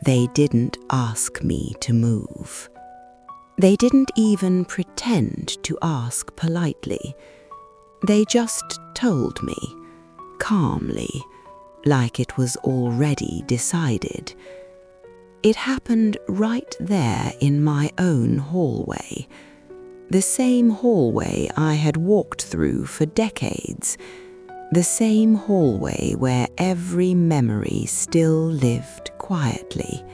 They didn't ask me to move. They didn't even pretend to ask politely. They just told me, calmly, like it was already decided. It happened right there in my own hallway, the same hallway I had walked through for decades, the same hallway where every memory still lived quietly.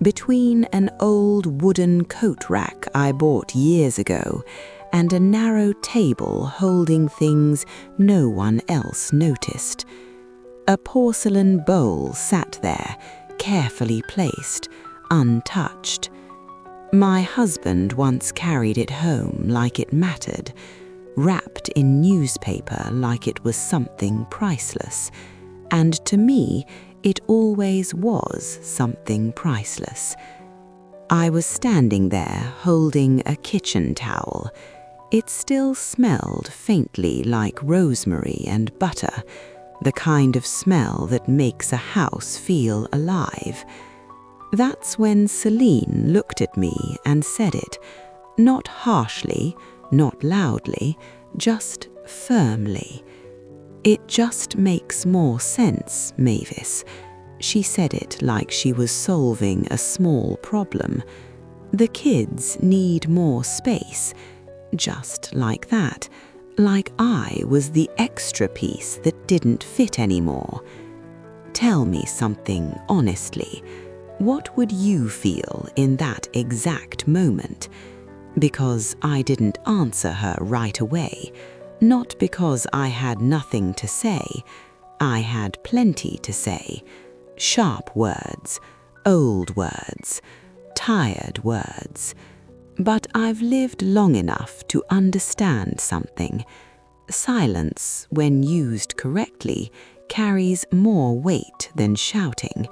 Between an old wooden coat rack I bought years ago and a narrow table holding things no one else noticed, a porcelain bowl sat there, carefully placed, untouched. My husband once carried it home like it mattered, wrapped in newspaper like it was something priceless, and to me it always was something priceless. I was standing there holding a kitchen towel. It still smelled faintly like rosemary and butter, the kind of smell that makes a house feel alive. That's when Celine looked at me and said it, not harshly, not loudly, just firmly. "It just makes more sense, Mavis." She said it like she was solving a small problem. "The kids need more space." Just like that, like I was the extra piece that didn't fit anymore. Tell me something honestly. What would you feel in that exact moment? Because I didn't answer her right away, not because I had nothing to say. I had plenty to say. Sharp words, old words, tired words. But I've lived long enough to understand something. Silence, when used correctly, carries more weight than shouting.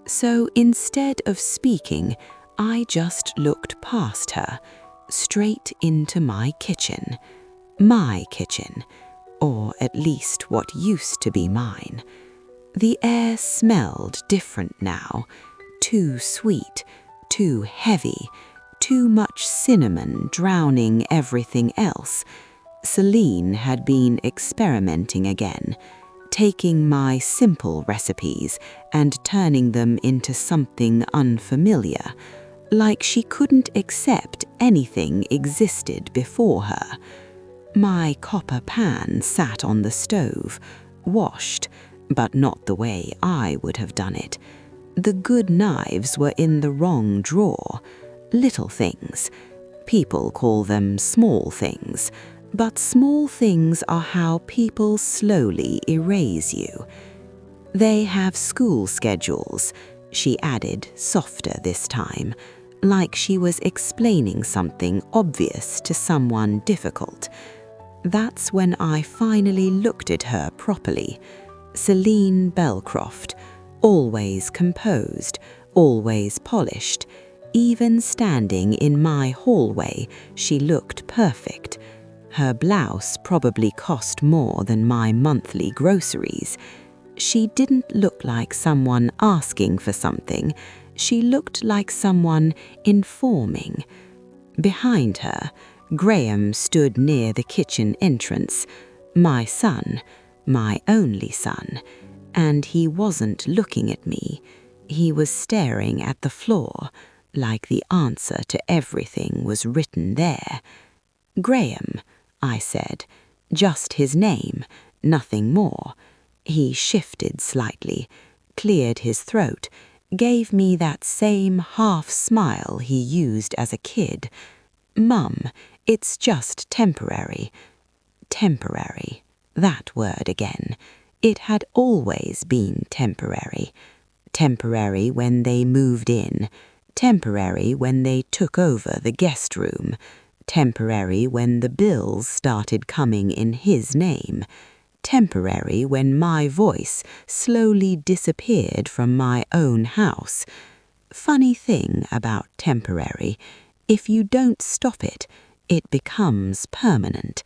So instead of speaking, I just looked past her, straight into my kitchen. My kitchen, or at least what used to be mine. The air smelled different now, too sweet, too heavy, too much cinnamon drowning everything else. Celine had been experimenting again, taking my simple recipes and turning them into something unfamiliar, like she couldn't accept anything existed before her. My copper pan sat on the stove, washed, but not the way I would have done it. The good knives were in the wrong drawer. Little things. People call them small things, but small things are how people slowly erase you. They have school schedules, she added, softer this time, like she was explaining something obvious to someone difficult. That's when I finally looked at her properly. Celine Belcroft, always composed, always polished. Even standing in my hallway, she looked perfect. Her blouse probably cost more than my monthly groceries. She didn't look like someone asking for something. She looked like someone informing. Behind her, Graham stood near the kitchen entrance, my son, my only son, and he wasn't looking at me. He was staring at the floor, like the answer to everything was written there. "Graham," I said, just his name, nothing more. He shifted slightly, cleared his throat, gave me that same half-smile he used as a kid. "Mum, it's just temporary." Temporary, that word again. It had always been temporary. Temporary when they moved in. Temporary when they took over the guest room. Temporary when the bills started coming in his name. Temporary when my voice slowly disappeared from my own house. Funny thing about temporary, if you don't stop it, it becomes permanent.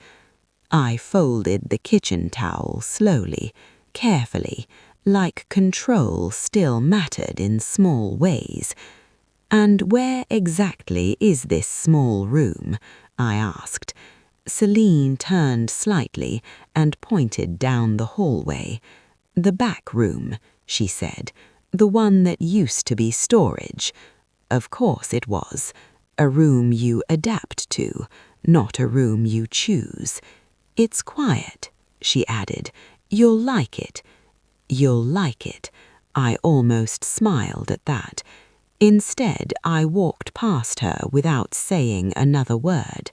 I folded the kitchen towel slowly, carefully, like control still mattered in small ways. "And where exactly is this small room?" I asked. Celine turned slightly and pointed down the hallway. "The back room," she said, "the one that used to be storage." Of course it was. A room you adapt to, not a room you choose. "It's quiet," she added. "You'll like it." "You'll like it." I almost smiled at that. Instead, I walked past her without saying another word.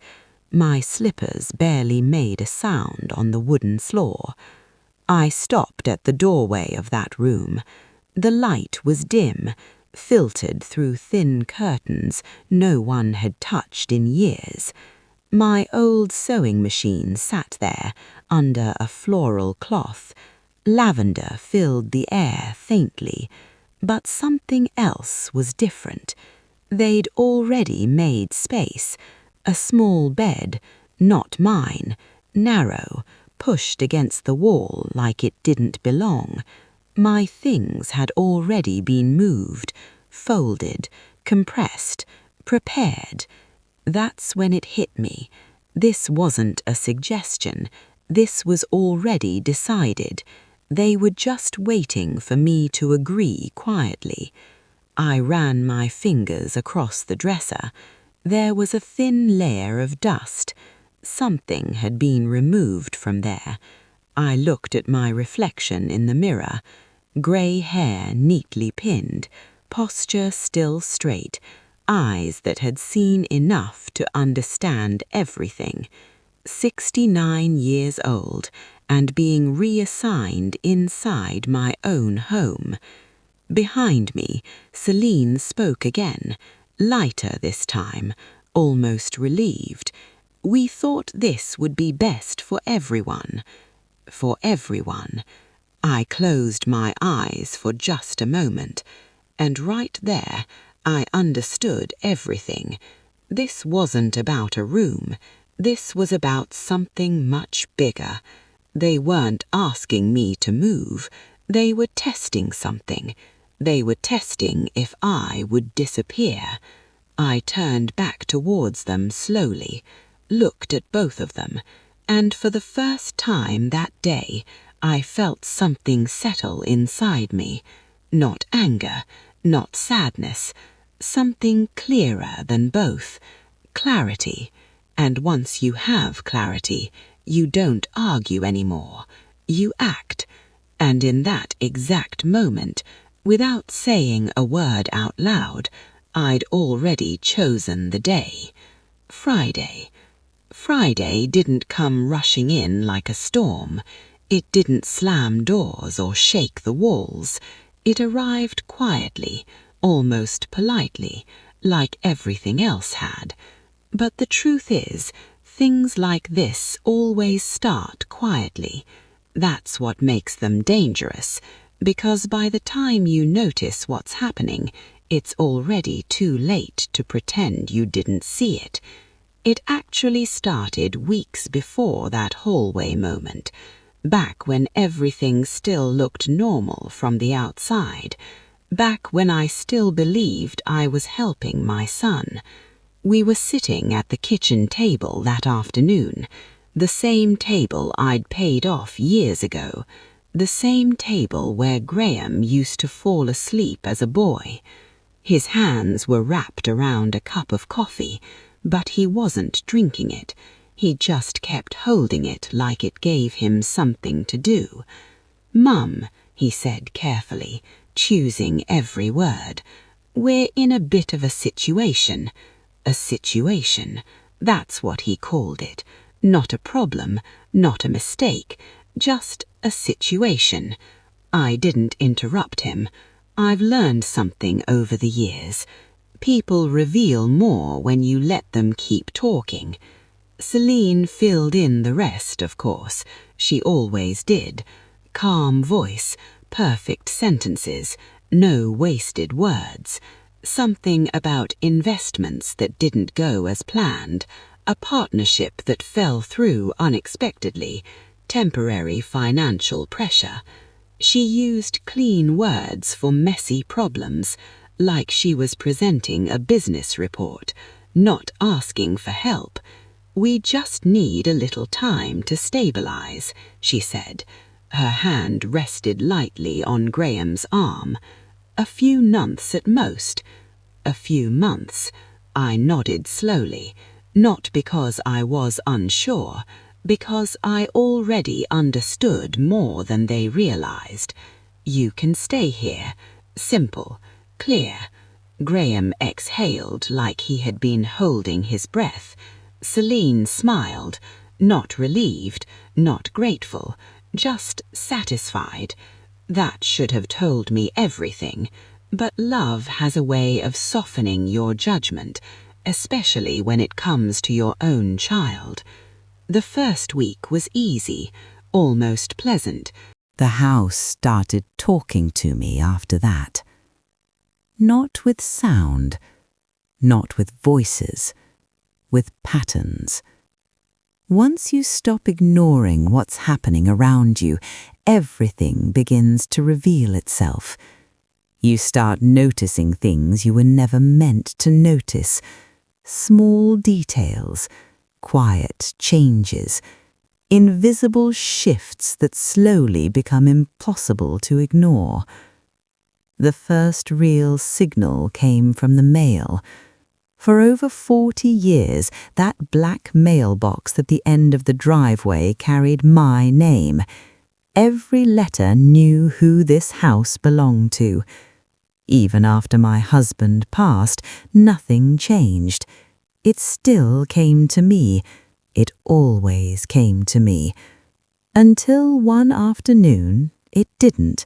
My slippers barely made a sound on the wooden floor. I stopped at the doorway of that room. The light was dim, filtered through thin curtains no one had touched in years. My old sewing machine sat there under a floral cloth. Lavender filled the air faintly, but something else was different. They'd already made space. A small bed, not mine, narrow, pushed against the wall like it didn't belong. My things had already been moved, folded, compressed, prepared. That's when it hit me. This wasn't a suggestion. This was already decided. They were just waiting for me to agree quietly. I ran my fingers across the dresser. There was a thin layer of dust. Something had been removed from there. I looked at my reflection in the mirror. Grey hair neatly pinned, posture still straight, eyes that had seen enough to understand everything. 69 years old and being reassigned inside my own home. Behind me, Celine spoke again, lighter this time, almost relieved. "We thought this would be best for everyone." For everyone. I closed my eyes for just a moment, and right there I understood everything. This wasn't about a room. This was about something much bigger. They weren't asking me to move. They were testing something. They were testing if I would disappear. I turned back towards them slowly, looked at both of them, and for the first time that day I felt something settle inside me. Not anger, not sadness, something clearer than both. Clarity. And once you have clarity, you don't argue anymore. You act. And in that exact moment, without saying a word out loud, I'd already chosen the day. Friday. Friday didn't come rushing in like a storm. It didn't slam doors or shake the walls. It arrived quietly, almost politely, like everything else had. But the truth is, things like this always start quietly. That's what makes them dangerous, because by the time you notice what's happening, it's already too late to pretend you didn't see it. It actually started weeks before that hallway moment, back when everything still looked normal from the outside, back when I still believed I was helping my son. We were sitting at the kitchen table that afternoon, the same table I'd paid off years ago, the same table where Graham used to fall asleep as a boy. His hands were wrapped around a cup of coffee, but he wasn't drinking it. He just kept holding it like it gave him something to do. "Mum," he said carefully, choosing every word, "we're in a bit of a situation." A situation, that's what he called it. Not a problem, not a mistake, just a situation. I didn't interrupt him. I've learned something over the years. People reveal more when you let them keep talking. Celine filled in the rest, of course. She always did. Calm voice, perfect sentences, no wasted words. Something about investments that didn't go as planned, a partnership that fell through unexpectedly, temporary financial pressure. She used clean words for messy problems, like she was presenting a business report, not asking for help. "We just need a little time to stabilize," she said. Her hand rested lightly on Graham's arm. "A few months at most." "A few months." I nodded slowly, not because I was unsure, because I already understood more than they realized. "You can stay here. Simple. Clear." Graham exhaled like he had been holding his breath. Celine smiled, not relieved, not grateful, just satisfied. That should have told me everything, but love has a way of softening your judgment, especially when it comes to your own child. The first week was easy, almost pleasant. The house started talking to me after that. Not with sound, not with voices, with patterns. Once you stop ignoring what's happening around you, everything begins to reveal itself. You start noticing things you were never meant to notice. Small details, quiet changes, invisible shifts that slowly become impossible to ignore. The first real signal came from the mail. For over 40 years, that black mailbox at the end of the driveway carried my name. Every letter knew who this house belonged to. Even after my husband passed, nothing changed. It still came to me. It always came to me. Until one afternoon, it didn't.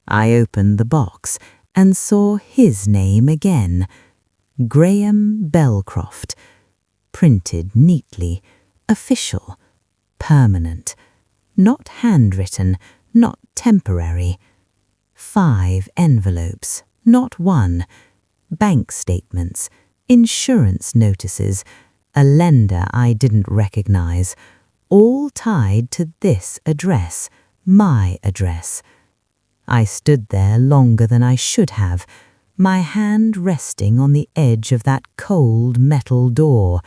I opened the box and saw his name again. Graham Belcroft. Printed neatly, official, permanent. Not handwritten, not temporary. 5 envelopes, not one. Bank statements, insurance notices, a lender I didn't recognize, all tied to this address, my address. I stood there longer than I should have, my hand resting on the edge of that cold metal door.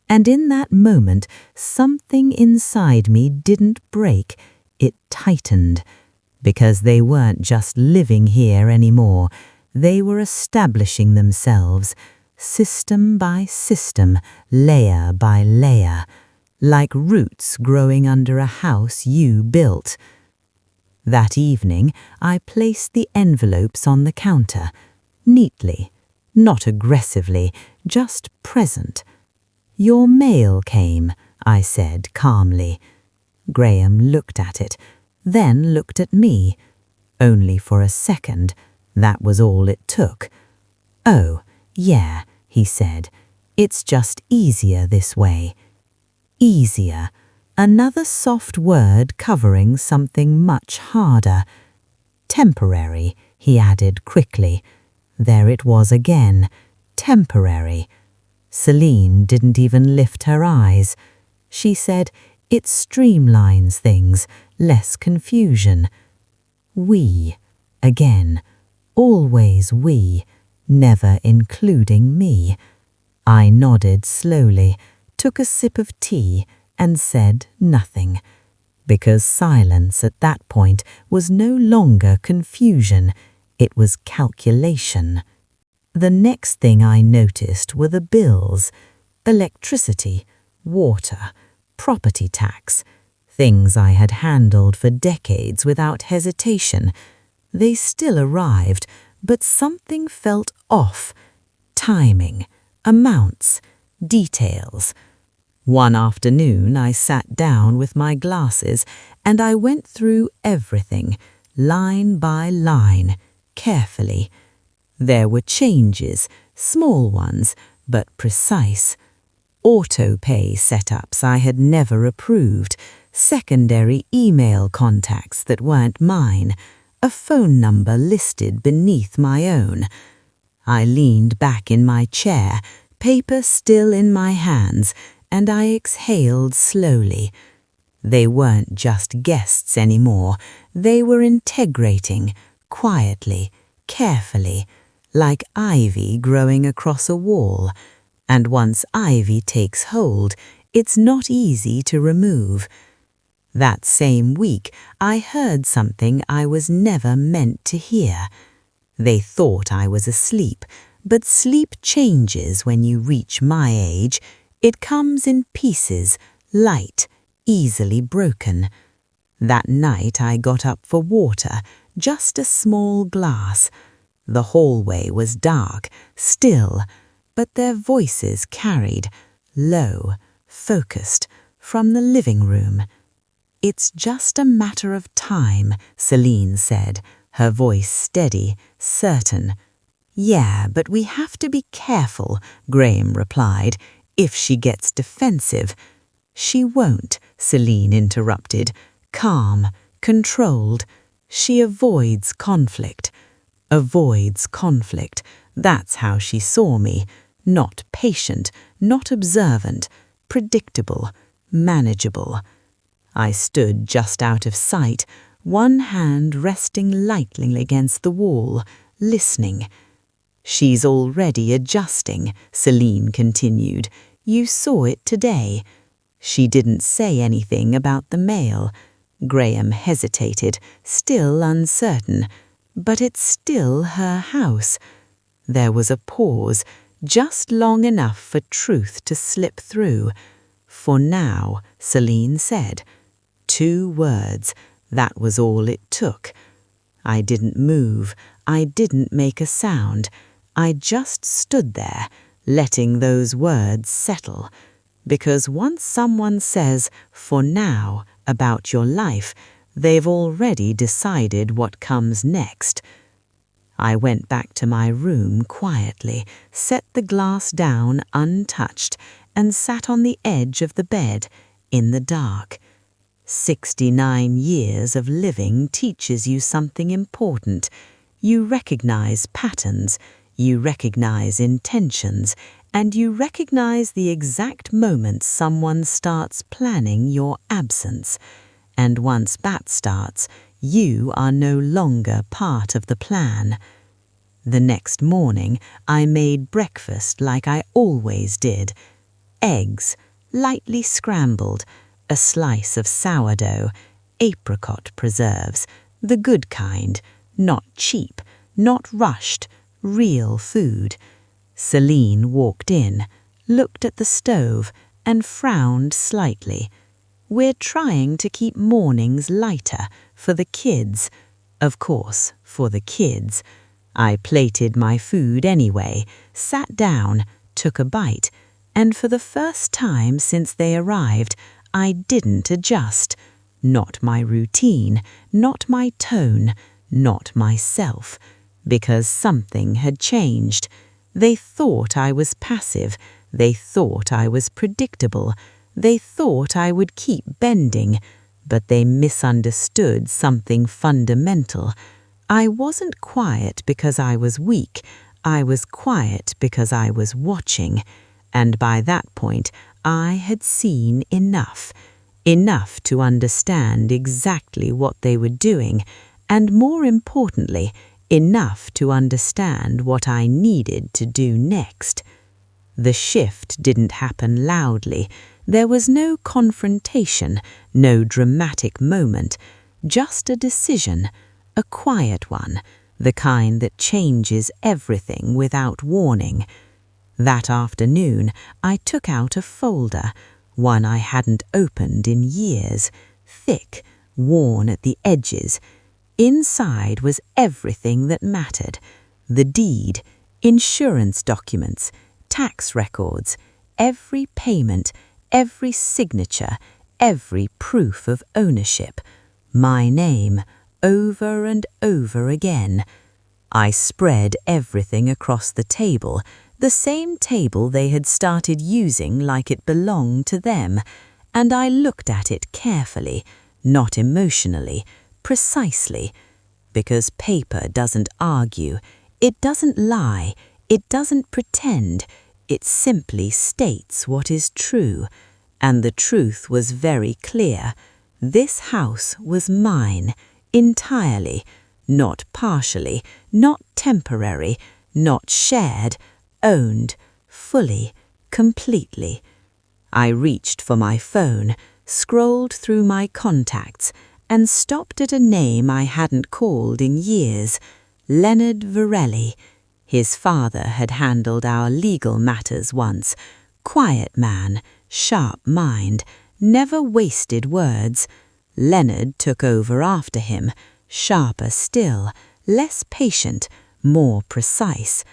And in that moment, something inside me didn't break, it tightened. Because they weren't just living here anymore, they were establishing themselves, system by system, layer by layer, like roots growing under a house you built. That evening, I placed the envelopes on the counter, neatly, not aggressively, just present. "Your mail came," I said calmly. Graham looked at it, then looked at me. Only for a second, that was all it took. "Oh, yeah," he said, "it's just easier this way." Easier. Another soft word covering something much harder. "Temporary," he added quickly. There it was again. Temporary. Celine didn't even lift her eyes. She said, "It streamlines things, less confusion." We. Again. Always we. Never including me. I nodded slowly, took a sip of tea, and said nothing. Because silence at that point was no longer confusion, it was calculation. The next thing I noticed were the bills. Electricity, water, property tax, things I had handled for decades without hesitation. They still arrived, but something felt off. Timing, amounts, details. One afternoon I sat down with my glasses and I went through everything, line by line, carefully. There were changes, small ones, but precise. Auto-pay setups I had never approved, secondary email contacts that weren't mine, a phone number listed beneath my own. I leaned back in my chair, paper still in my hands, and I exhaled slowly. They weren't just guests anymore. They were integrating, quietly, carefully, like ivy growing across a wall. And once ivy takes hold, it's not easy to remove. That same week, I heard something I was never meant to hear. They thought I was asleep, but sleep changes when you reach my age. It comes in pieces, light, easily broken. That night I got up for water, just a small glass. The hallway was dark, still, but their voices carried, low, focused, from the living room. "It's just a matter of time," Celine said, her voice steady, certain. "Yeah, but we have to be careful," Graham replied, "if she gets defensive." "She won't," Celine interrupted, calm, controlled. "She avoids conflict." Avoids conflict. That's how she saw me. Not patient, not observant, predictable, manageable. I stood just out of sight, one hand resting lightly against the wall, listening. "She's already adjusting," Celine continued. "You saw it today." She didn't say anything about the mail. Graham hesitated, still uncertain. But it's still her house. There was a pause, just long enough for truth to slip through. "For now," Celine said. 2 words, that was all it took. I didn't move, I didn't make a sound. I just stood there, letting those words settle. Because once someone says, "for now," about your life, they've already decided what comes next. I went back to my room quietly, set the glass down untouched, and sat on the edge of the bed, in the dark. 69 years of living teaches you something important. You recognize patterns, you recognize intentions, and you recognize the exact moment someone starts planning your absence. And once that starts, you are no longer part of the plan. The next morning, I made breakfast like I always did. Eggs, lightly scrambled, a slice of sourdough, apricot preserves, the good kind, not cheap, not rushed, real food. Celine walked in, looked at the stove, and frowned slightly. "We're trying to keep mornings lighter, for the kids." Of course, for the kids. I plated my food anyway, sat down, took a bite, and for the first time since they arrived, I didn't adjust. Not my routine, not my tone, not myself, because something had changed. They thought I was passive, they thought I was predictable, they thought I would keep bending, but they misunderstood something fundamental. I wasn't quiet because I was weak, I was quiet because I was watching, and by that point I had seen enough. Enough to understand exactly what they were doing, and more importantly, enough to understand what I needed to do next. The shift didn't happen loudly. There was no confrontation, no dramatic moment, just a decision, a quiet one, the kind that changes everything without warning. That afternoon, I took out a folder, one I hadn't opened in years, thick, worn at the edges. Inside was everything that mattered: the deed, insurance documents, tax records, every payment, every signature, every proof of ownership. My name, over and over again. I spread everything across the table, the same table they had started using like it belonged to them, and I looked at it carefully, not emotionally, precisely, because paper doesn't argue, it doesn't lie, it doesn't pretend, it simply states what is true, and the truth was very clear. This house was mine, entirely, not partially, not temporary, not shared, owned, fully, completely. I reached for my phone, scrolled through my contacts, and stopped at a name I hadn't called in years, Leonard Varelli. His father had handled our legal matters once. Quiet man, sharp mind, never wasted words. Leonard took over after him, sharper still, less patient, more precise.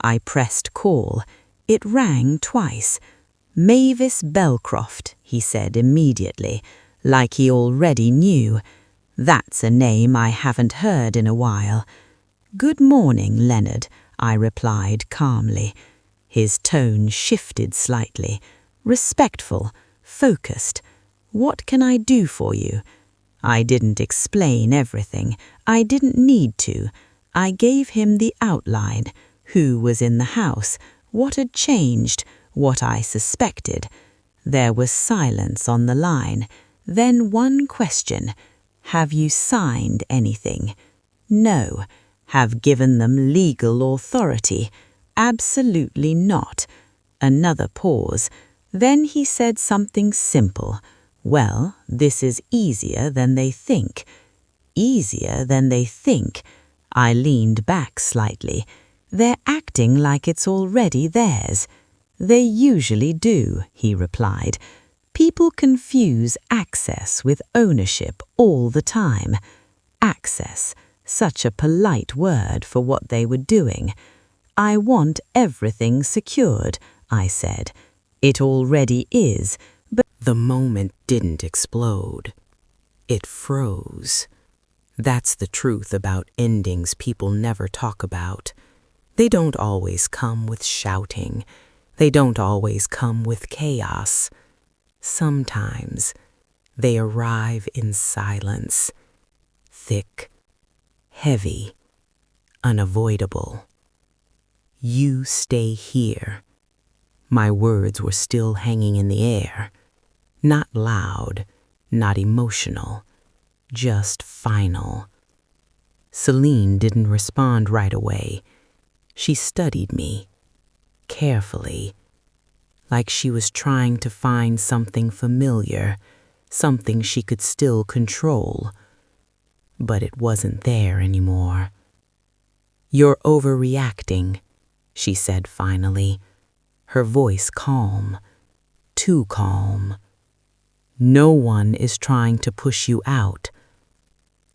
I pressed call. It rang twice. Mavis Belcroft, he said immediately, like he already knew. That's a name I haven't heard in a while. Good morning, Leonard, I replied calmly. His tone shifted slightly. Respectful, focused. What can I do for you? I didn't explain everything. I didn't need to. I gave him the outline. Who was in the house? What had changed? What I suspected. There was silence on the line. Then one question. Have you signed anything? No. Have given them legal authority? Absolutely not. Another pause. Then he said something simple. Well, this is easier than they think. Easier than they think. I leaned back slightly. They're acting like it's already theirs. They usually do, he replied. People confuse access with ownership all the time. Access, such a polite word for what they were doing. I want everything secured, I said. It already is, but the moment didn't explode. It froze. That's the truth about endings people never talk about. They don't always come with shouting. They don't always come with chaos. Sometimes they arrive in silence, thick, heavy, unavoidable. You stay here. My words were still hanging in the air. Not loud, not emotional, just final. Celine didn't respond right away. She studied me, carefully, like she was trying to find something familiar, something she could still control. But it wasn't there anymore. You're overreacting, she said finally, her voice calm, too calm. No one is trying to push you out.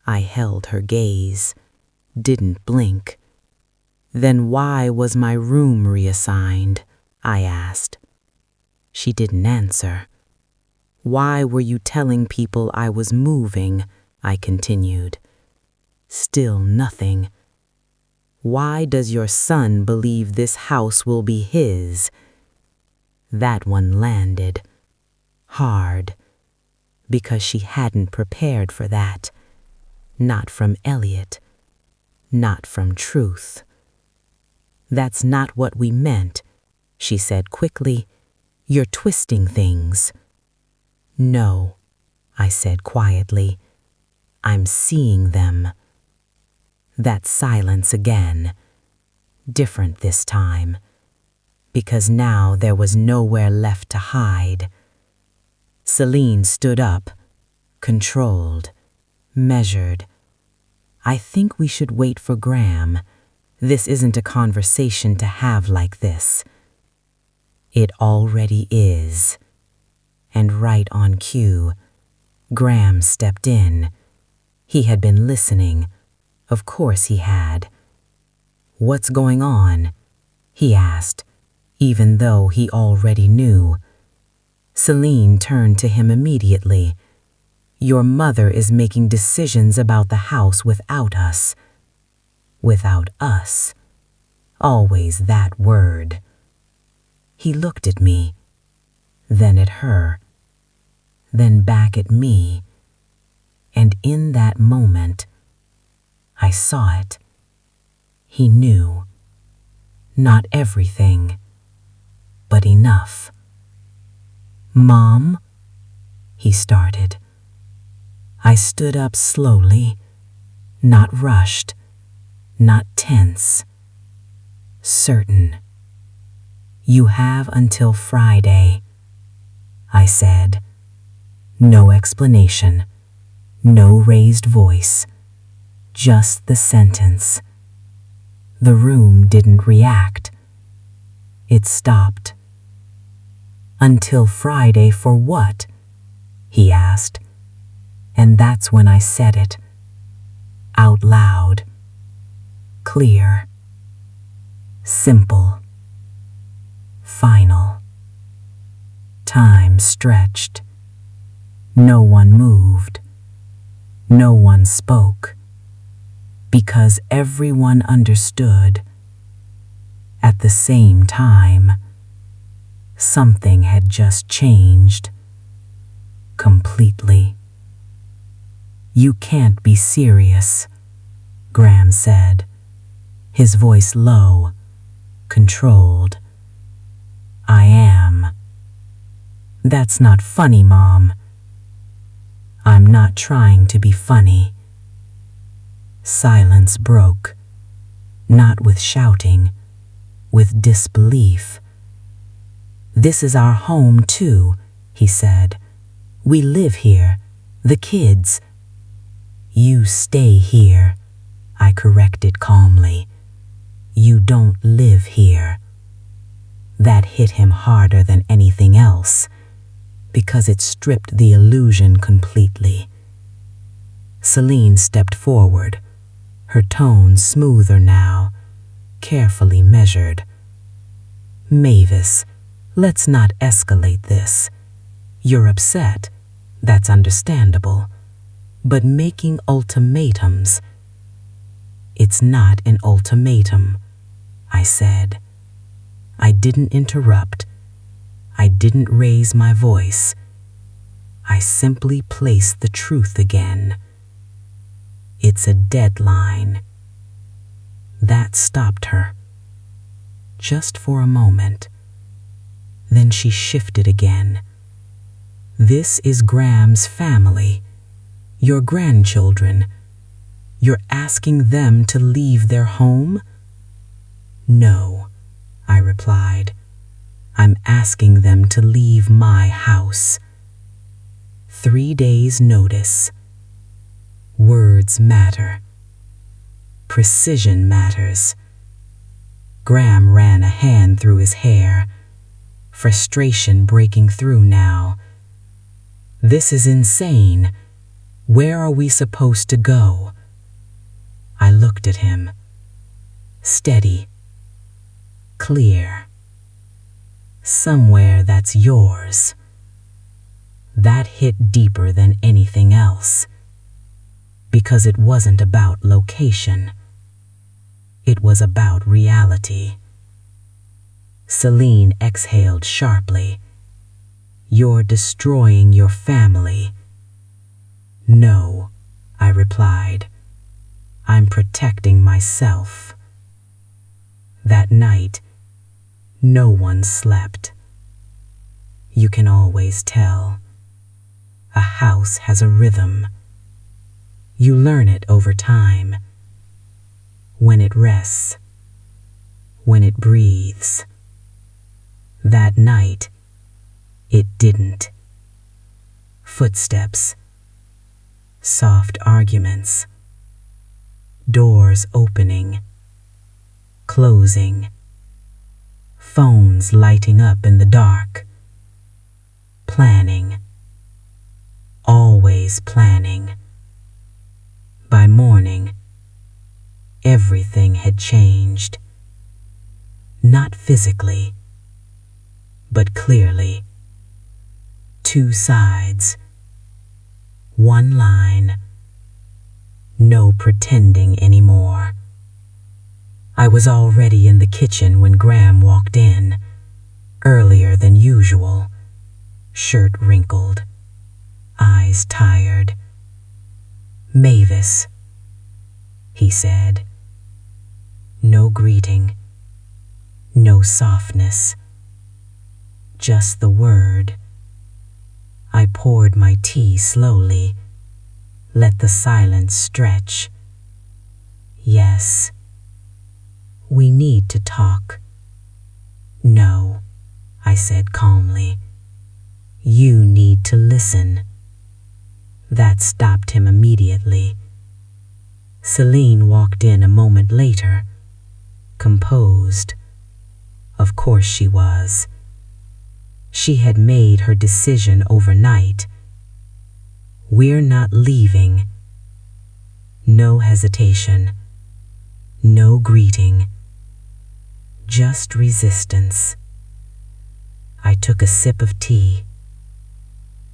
I held her gaze, didn't blink. Then why was my room reassigned? I asked. She didn't answer. Why were you telling people I was moving? I continued. Still nothing. Why does your son believe this house will be his? That one landed. Hard. Because she hadn't prepared for that. Not from Elliot. Not from truth. That's not what we meant, she said quickly. You're twisting things. No, I said quietly. I'm seeing them. That silence again. Different this time. Because now there was nowhere left to hide. Celine stood up, controlled, measured. I think we should wait for Graham. This isn't a conversation to have like this. It already is. And right on cue, Graham stepped in. He had been listening. Of course he had. What's going on? He asked, even though he already knew. Celine turned to him immediately. Your mother is making decisions about the house without us. Without us. Always that word. He looked at me, then at her, then back at me, and in that moment, I saw it. He knew. Not everything, but enough. Mom, he started. I stood up slowly, not rushed, not tense, certain. You have until Friday, I said. No explanation, no raised voice, just the sentence. The room didn't react. It stopped. Until Friday for what? He asked. And that's when I said it. Out loud. Clear. Simple. Final. Time stretched. No one moved. No one spoke. Because everyone understood. At the same time, something had just changed. Completely. You can't be serious, Graham said, his voice low, controlled. I am. That's not funny, Mom. I'm not trying to be funny. Silence broke, not with shouting, with disbelief. This is our home too, he said. We live here, the kids. You stay here, I corrected calmly. You don't live here. That hit him harder than anything else, because it stripped the illusion completely. Celine stepped forward, her tone smoother now, carefully measured. Mavis, let's not escalate this. You're upset, that's understandable, but making ultimatums. It's not an ultimatum, I said. I didn't interrupt. I didn't raise my voice. I simply placed the truth again. It's a deadline. That stopped her. Just for a moment. Then she shifted again. This is Graham's family. Your grandchildren. You're asking them to leave their home? No, I replied. I'm asking them to leave my house. 3 days' notice. Words matter. Precision matters. Graham ran a hand through his hair, frustration breaking through now. This is insane. Where are we supposed to go? I looked at him. Steady. Clear. Somewhere that's yours. That hit deeper than anything else. Because it wasn't about location. It was about reality. Celine exhaled sharply. You're destroying your family. No, I replied. I'm protecting myself. That night, no one slept. You can always tell. A house has a rhythm. You learn it over time. When it rests. When it breathes. That night, it didn't. Footsteps. Soft arguments. Doors opening. Closing. Phones lighting up in the dark. Planning. Always planning. By morning, everything had changed. Not physically, but clearly. 2 sides. 1 line. No pretending anymore. I was already in the kitchen when Graham walked in, earlier than usual, shirt wrinkled, eyes tired. Mavis, he said. No greeting, no softness, just the word. I poured my tea slowly, Let the silence stretch. Yes. We need to talk. No, I said calmly. You need to listen. That stopped him immediately. Celine walked in a moment later, composed. Of course she was. She had made her decision overnight. We're not leaving. No hesitation. No greeting. Just resistance. I took a sip of tea,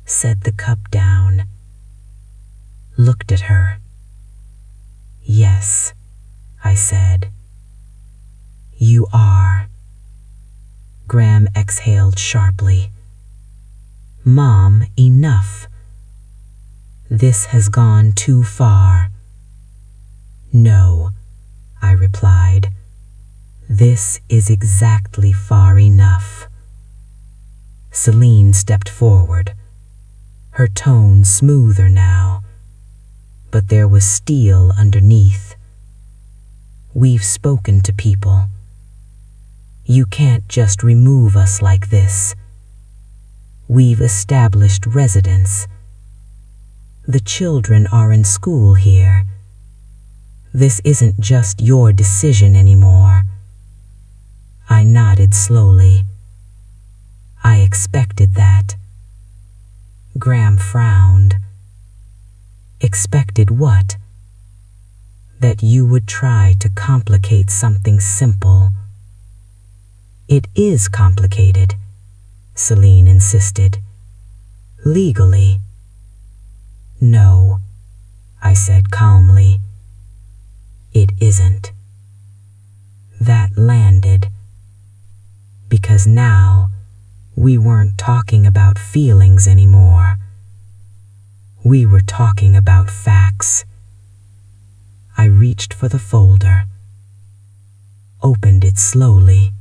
set the cup down, looked at her. Yes, I said. You are. Graham exhaled sharply. Mom, enough. This has gone too far. No, I replied. This is exactly far enough. Celine stepped forward, her tone smoother now, but there was steel underneath. We've spoken to people. You can't just remove us like this. We've established residence. The children are in school here. This isn't just your decision anymore. I nodded slowly. I expected that. Graham frowned. Expected what? That you would try to complicate something simple. It is complicated, Celine insisted. Legally. No, I said calmly. It isn't. That landed. Because now we weren't talking about feelings anymore. We were talking about facts. I reached for the folder, opened it slowly.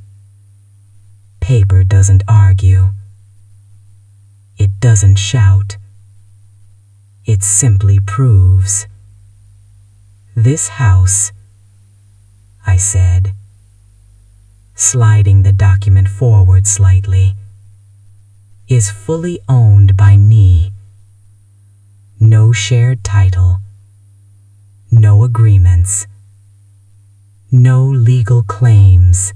Paper doesn't argue. It doesn't shout. It simply proves. This house, I said, sliding the document forward slightly, is fully owned by me. No shared title, no agreements, no legal claims.